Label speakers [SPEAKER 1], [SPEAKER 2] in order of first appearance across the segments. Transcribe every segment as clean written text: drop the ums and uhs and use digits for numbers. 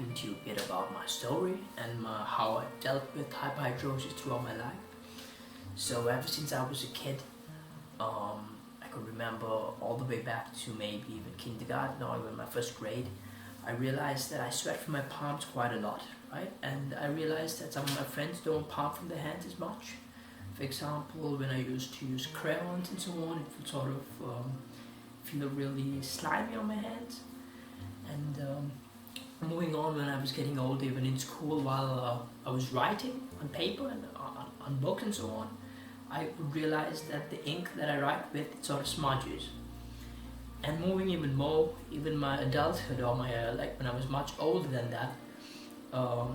[SPEAKER 1] talking to you a bit about my story and how I dealt with hyperhidrosis throughout my life. So ever since I was a kid, I could remember all the way back to maybe even kindergarten or even my first grade, I realized that I sweat from my palms quite a lot, right? And I realized that some of my friends don't palm from their hands as much. For example, when I used to use crayons and so on, it would sort of feel really slimy on my hands. And moving on, when I was getting older, even in school, while I was writing on paper and on books and so on, I would realize that the ink that I write with, it sort of smudges. And moving even more, even my adulthood or my like when I was much older than that, I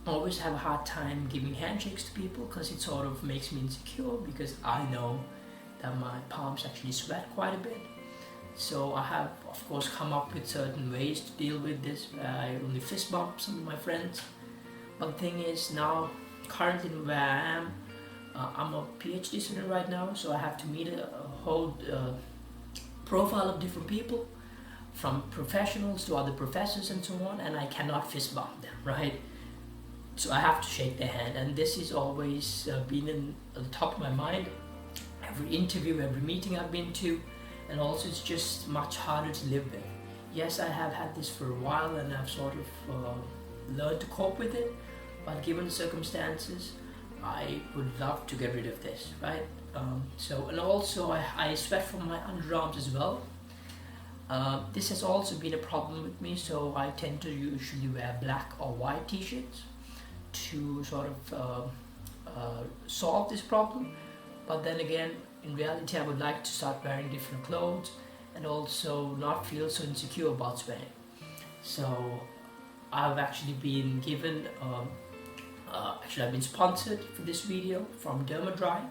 [SPEAKER 1] always have a hard time giving handshakes to people because it sort of makes me insecure, because I know that my palms actually sweat quite a bit. So I have, of course, come up with certain ways to deal with this. I only fist bump some of my friends. But the thing is, now, currently where I am, I'm a PhD student right now, so I have to meet a whole profile of different people, from professionals to other professors and so on, and I cannot fist bump them, right? So I have to shake their hand, and this has always been at the top of my mind. Every interview, every meeting I've been to, and also it's just much harder to live with. Yes, I have had this for a while and I've sort of learned to cope with it, but given the circumstances, I would love to get rid of this, right? And also I sweat from my underarms as well. This has also been a problem with me, so I tend to usually wear black or white t-shirts to sort of solve this problem. But then again, in reality, I would like to start wearing different clothes and also not feel so insecure about sweating. So I've actually been given, I've been sponsored for this video from Dermadry.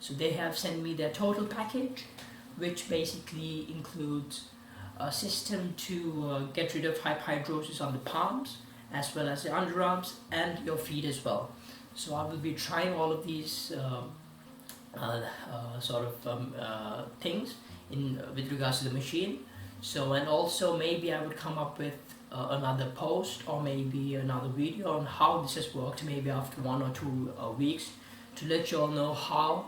[SPEAKER 1] So they have sent me their total package, which basically includes a system to get rid of hyperhidrosis on the palms, as well as the underarms and your feet as well. So I will be trying all of these things with regards to the machine. So, and also maybe I would come up with another post or maybe another video on how this has worked, maybe after 1 or 2 weeks, to let you all know how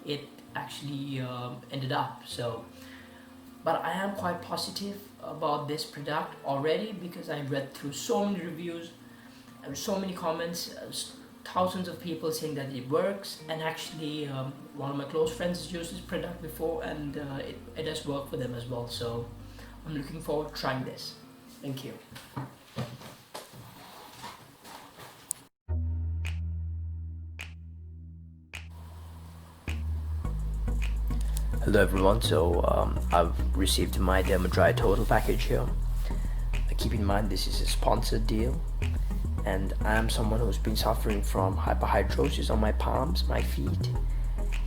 [SPEAKER 1] it actually ended up. So, but I am quite positive about this product already, because I read through so many reviews and so many comments, thousands of people saying that it works, and actually one of my close friends has used this product before, and it has worked for them as well. So I'm looking forward to trying this. Thank you. Hello everyone, so I've received my Dermadry total package here. Keep in mind, this is a sponsored deal, and I am someone who's been suffering from hyperhidrosis on my palms, my feet,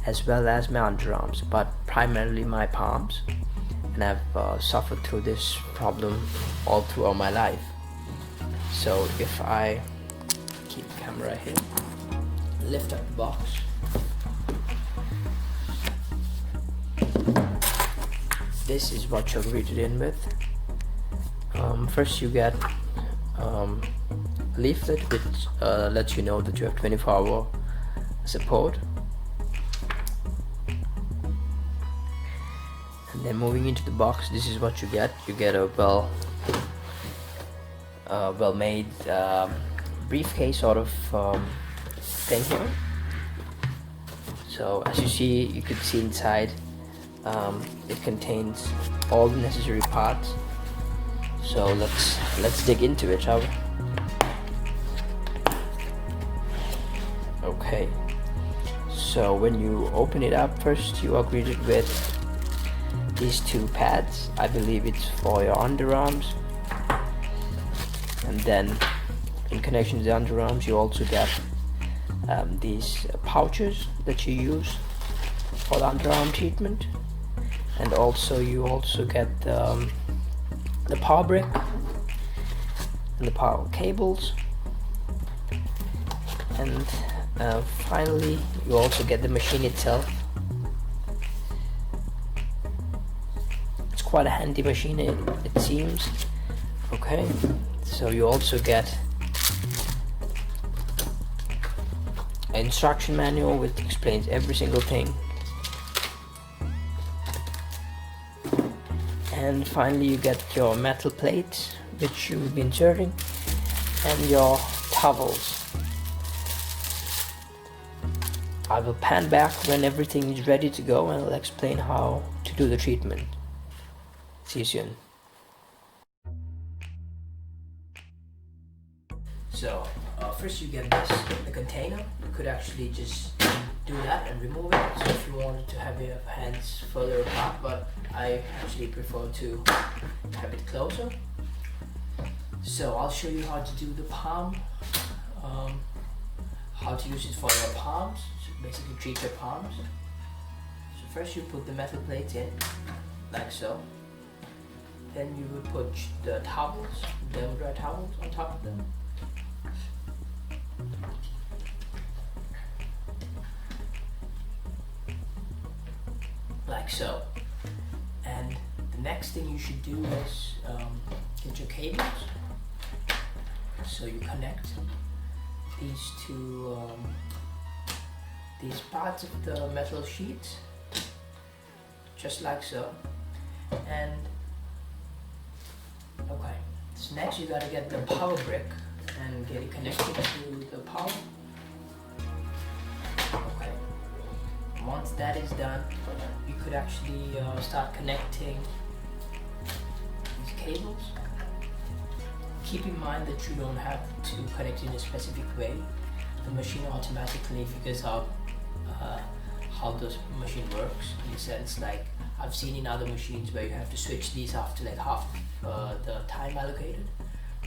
[SPEAKER 1] as well as my underarms, but primarily my palms, and I've suffered through this problem all throughout my life. So if I keep the camera here, lift up the box, this is what you're greeted in with. First you get leaflet which lets you know that you have 24-hour support, and then moving into the box, this is what you get. You get a well made briefcase sort of thing here. So as you see, you could see inside, it contains all the necessary parts. So let's dig into it, shall we? Okay, so when you open it up, first you are greeted with these 2 pads. I believe it's for your underarms, and then in connection to the underarms you also get these pouches that you use for the underarm treatment, and also you get the power brick and the power cables, and finally you also get the machine itself. It's quite a handy machine, it seems. Okay, So you also get an instruction manual which explains every single thing. And finally you get your metal plates which you will be inserting and your towels. I will pan back when everything is ready to go and I'll explain how to do the treatment. See you soon. So first you get the container. You could actually just do that and remove it. So if you wanted to have your hands further apart, but I actually prefer to have it closer. So I'll show you how to do the palm, how to use it for your palms, so basically treat your palms. So first you put the metal plates in, like so. Then you would put the towels, Dermadry towels on top of them. Like so. And the next thing you should do is get your cables. So you connect these two these parts of the metal sheets, just like so. And okay, so next you gotta get the power brick and get it connected to the power. Okay, once that is done, you could actually start connecting these cables. Keep in mind that you don't have to connect in a specific way. The machine automatically figures out how the machine works, in the sense like I've seen in other machines where you have to switch these after like half the time allocated,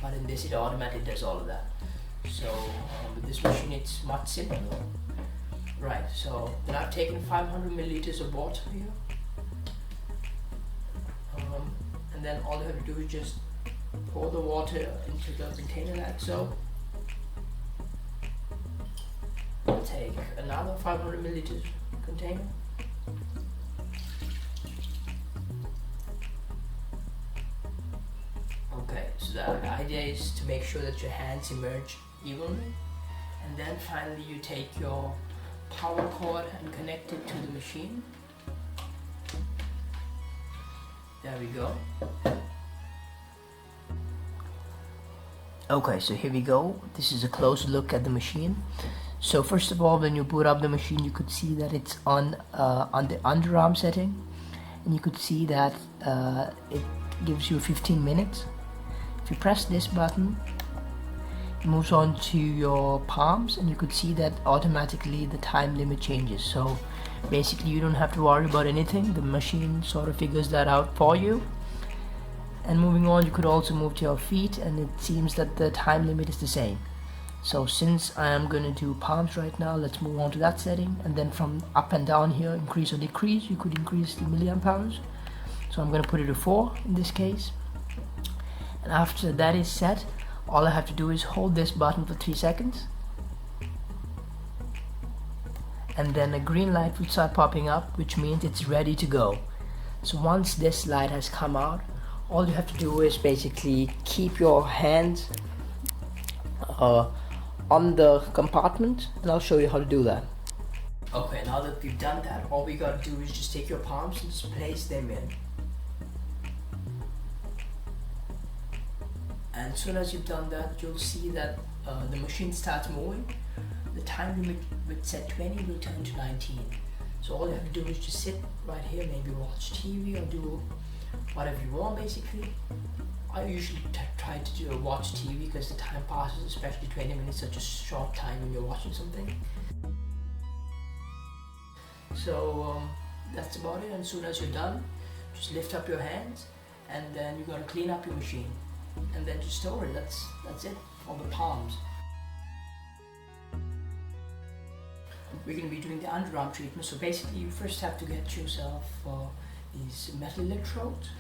[SPEAKER 1] but in this it automatically does all of that. So with this machine it's much simpler. Right, so then I've taken 500 milliliters of water here, and then all you have to do is just pour the water into the container like so. I'll take another 500 milliliters container. Okay, so the idea is to make sure that your hands emerge evenly, and then finally you take your power cord and connect it to the machine. There we go. Okay, so here we go. This is a close look at the machine. So first of all, when you boot up the machine, you could see that it's on the underarm setting, and you could see that it gives you 15 minutes. If you press this button, it moves on to your palms, and you could see that automatically the time limit changes. So basically you don't have to worry about anything. The machine sort of figures that out for you. And moving on, you could also move to your feet, and it seems that the time limit is the same. So since I am going to do palms right now, let's move on to that setting, and then from up and down here, increase or decrease, you could increase the milliamp hours. So I'm going to put it to 4 in this case. And after that is set, all I have to do is hold this button for 3 seconds, and then a green light will start popping up, which means it's ready to go. So once this light has come out, all you have to do is basically keep your hands on the compartment, and I'll show you how to do that. Okay, now that we've done that, all we gotta do is just take your palms and just place them in. And as soon as you've done that, you'll see that the machine starts moving. The time limit with set 20 will turn to 19. So all you have to do is just sit right here, maybe watch TV or do whatever you want basically. I usually try to watch TV because the time passes, especially 20 minutes, such a short time when you're watching something. So that's about it. And as soon as you're done, just lift up your hands, and then you're going to clean up your machine, and then just store it. That's it for the palms. We're going to be doing the underarm treatment. So basically you first have to get yourself these metal electrodes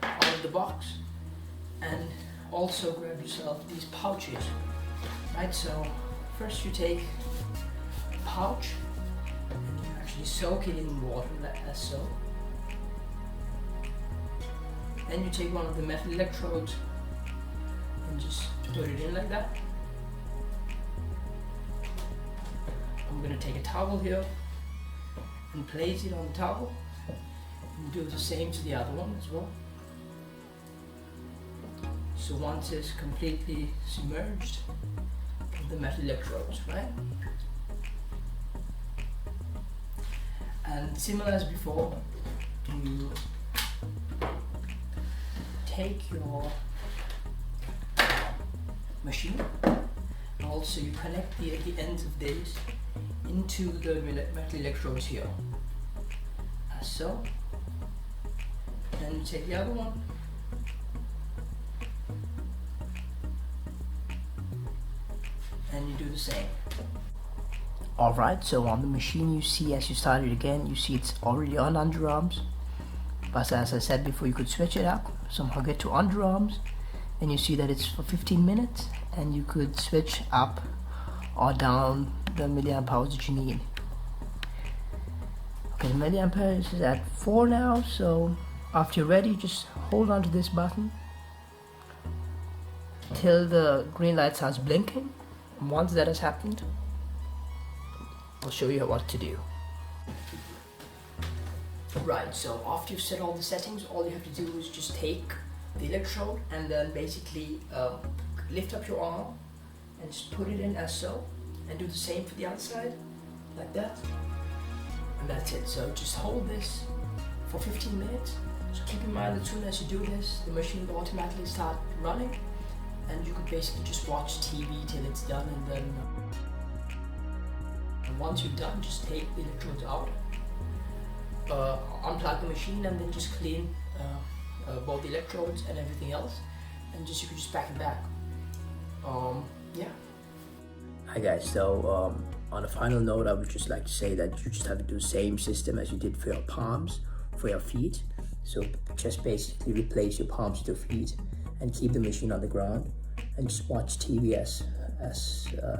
[SPEAKER 1] out of the box, and also grab yourself these pouches. Right, so first you take a pouch and you actually soak it in water as so. Then you take one of the metal electrodes and just put it in like that. I'm gonna take a towel here and place it on the towel and do the same to the other one as well. So once it's completely submerged in the metal electrodes, right? And similar as before, you take your machine and also you connect the ends of this into the metal electrodes here, as so. Then you take the other one and you do the same. Alright, so on the machine you see, as you start it again, you see it's already on underarms. But as I said before, you could switch it up, somehow get to underarms, and you see that it's for 15 minutes, and you could switch up or down the milliamp hours that you need. Okay, the milliamp hours is at 4 now, so after you're ready, just hold on to this button till the green light starts blinking. And once that has happened, I'll show you what to do. Right, so after you've set all the settings, all you have to do is just take the electrode and then basically lift up your arm and just put it in as so, and do the same for the other side, like that. And that's it. So just hold this for 15 minutes. So keep in mind that as soon as you do this, the machine will automatically start running, and you could basically just watch TV till it's done, and then once you're done, just take the electrodes out, unplug the machine, and then just clean both the electrodes and everything else, and you could just pack it back. Yeah. Hi guys, so on a final note, I would just like to say that you just have to do the same system as you did for your palms, for your feet. So just basically replace your palms with your feet and keep the machine on the ground and just watch TV as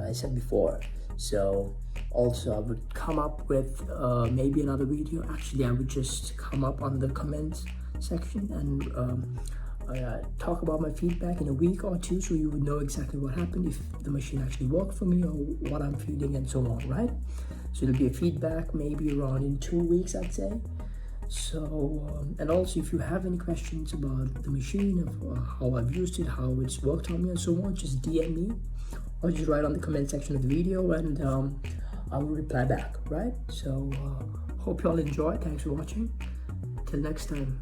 [SPEAKER 1] I said before. So also I would come up with maybe another video. Actually, I would just come up on the comments section and talk about my feedback in a week or two, so you would know exactly what happened, if the machine actually worked for me or what I'm feeling and so on, right? So there'll be a feedback maybe around in 2 weeks, I'd say. So and also if you have any questions about the machine, of how I've used it, how it's worked on me and so on, just DM me or just write on the comment section of the video, and I will reply back, right? So hope you all enjoy. Thanks for watching. Till next time.